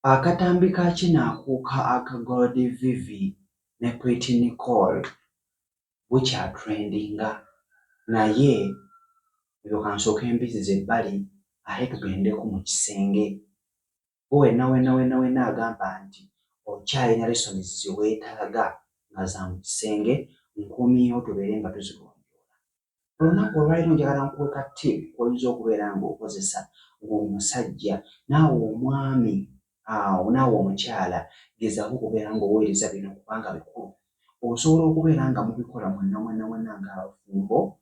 Akatambi ka kinaakuuka aka Gold Vivi ne Pretty Nicole bukya trendinga naye ebyo kansooka embiziza ebbali ate tugendeko mu kisenge. Gwe wenna agamba nti okyalina lessons ze weetaaga nga za mu kisenge, nkuumyewo tubeere nga tuzigonjoola. Olunaku olwaliro njagala nkuwe ka tip oyinza okubeera ng'okozesa ng'omusajja naawe omwami naawe omukyala gezaako okubeera ng'oweereza bino kubanga bikulu. Osobola okubeera nga mubikola mwenna ng'abafumbo.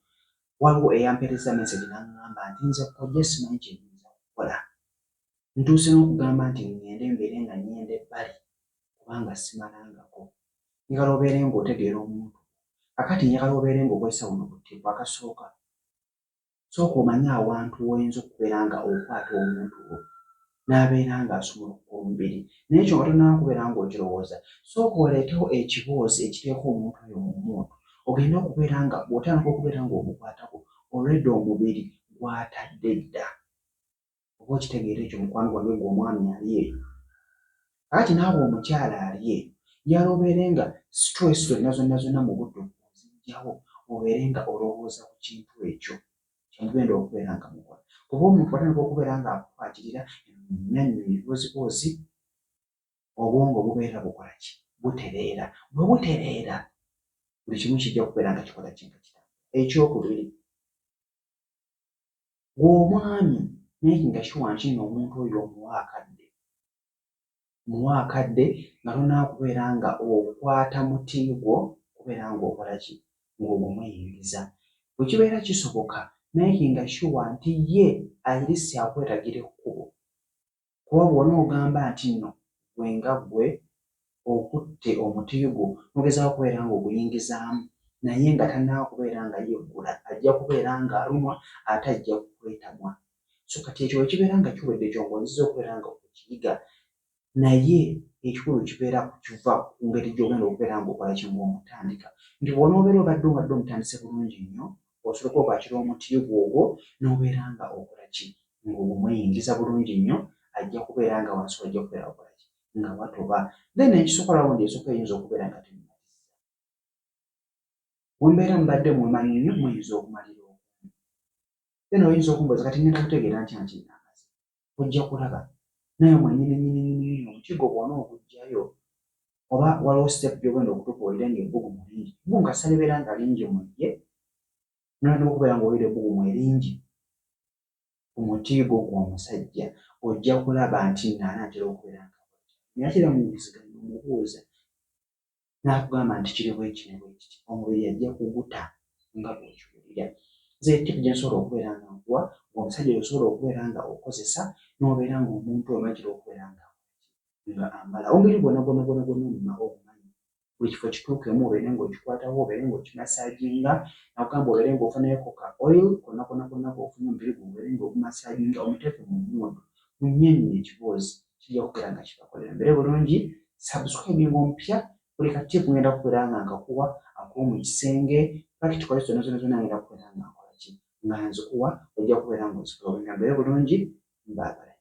Waliwo eyampeereza message n'aŋŋamba nti nze kkojja simanyi kye nnyinza kukola. Ntuuse n'okugamba nti ŋŋende mbeere nga nnyenda ebbali kubanga simalangako. Njagala obeere ng'otegeera omuntu. Kakati njagala obeere ng'okozesa buno buttiipu. Akasooka, sooka omanye awantu w'oyinza okubeera nga okwata omuntu wo n'abeera ng'asumulukuka omubiri. Naye ekyo nga tonnaba kubeera ng'okirowooza, sooka oleetewo ekiboozi ekiteeka omuntu oyo mu muntu. Ogenda okubeera nga bw'otandika okubeera ng'omukwatako olwedda omubiri gw'atadde dda. Oba okitegeera ekyo mukwano gwange gwe omwami ali eyo. Kakati naawe omukyala ali eyo. Njagala obeere nga stress zonna mu budde ozigyawo obeere nga olowooza ku kintu ekyo kye mugenda okubeera nga mukola. Kuba omuntu bw'atandika okubeera ng'akukwatirira ebiboozi, obwongo bubeera bukola ki? Butereera. Bwe butereera, buli kimu kijja kubeera nga kikola kintu kitambula. Ekyokubiri, gw'omwami making sure nti nno omuntu oyo muwa akadde nga tonnaba kubeera nga okwata muti gwo kubeera ng'okola ki? Ng'ogumuyingiza. Bwe kibeera kisoboka making sure nti ye ayirisse akwetagira ekkubo. Kuba bw'onoogamba nti nno gwe nga ggwe okutte omuti gwo n'ogezaako okubeera ng'oguyingizaamu naye nga tannaba kubeera nga yeggula, ajja kubeera ng'alumwa ate ajja kukwetamwa. So kati ekyo bwe kibeera nga kiwedde ekyo ng'ozizza okubeera nga okiyiga, naye ekikulu kibeera kukiva ku ngeri gy'ogenda okubeera ng'okola ki? Ng'omutandika. Nti bw'onoobeera obadde omutandise bulungi nnyo, osobola okwatira omuti gw'ogwo n'obeera nga okola ki? Ng'ogumuyingiza bulungi nnyo, ajja kubeera nga wansi wajja kubeera okola ki? Nga watoba. Then ekisooka rawundi esooka eyinza okubeera nga temumaliza. Bwe mbeera mubadde mumanyi nnyo muyinza okumalira okumu. Then oyinza okumbuuza kati ngenda kutegeera ntya nti nnaamaze? Ojja kulaba. Naye mwennyini omuti gwo bw'ona oguggyayo oba waliwo step gy'ogenda okutuuka owulire ng'ebbugumu lingi. Ebbugumu nga salibeera nga lingi mu ye, n'olina okubeera ng'owulira ebbugumu eringi ku muti gwo gw'omusajja, ojja kulaba nti anaatera okubeera nga naye muwuliziganya omubuuza n'akugamba nti kiri bwe kiti ne bwe kiti, omubiri ajja kuguta nga bw'okiwulira. Nze ttiipu gye nsobola okubeera nga nkuwa ng'omusajja oyo osobola okubeera nga okozesa n'obeera ng'omuntu oyo omatera okubeera nga ambala. Omubiri gwonna omumawo ogumanyi. Buli kifo kituukemu obeere ng'okikwatawo, obeere ng'okimasaaginga, nakugamba obeere ng'ofunayoko ka oil konna kw'ofunye omubiri gwo obeere ng'ogumasaaginga, omuteeke mu mmundu, munnyenye ekiboozi kijja kubeera nga kibakolera. Mbeere bulungi, subscribinga omupya, buli ka ttiipu ngenda kubeera nga nkakuwa ak'omu kisenge, practical zonna ngenda kubeera nga nkola ki? Nga nzikuwa, ojja kubeera ng'ozifulowinga. Mbeere bulungi, mbaagala.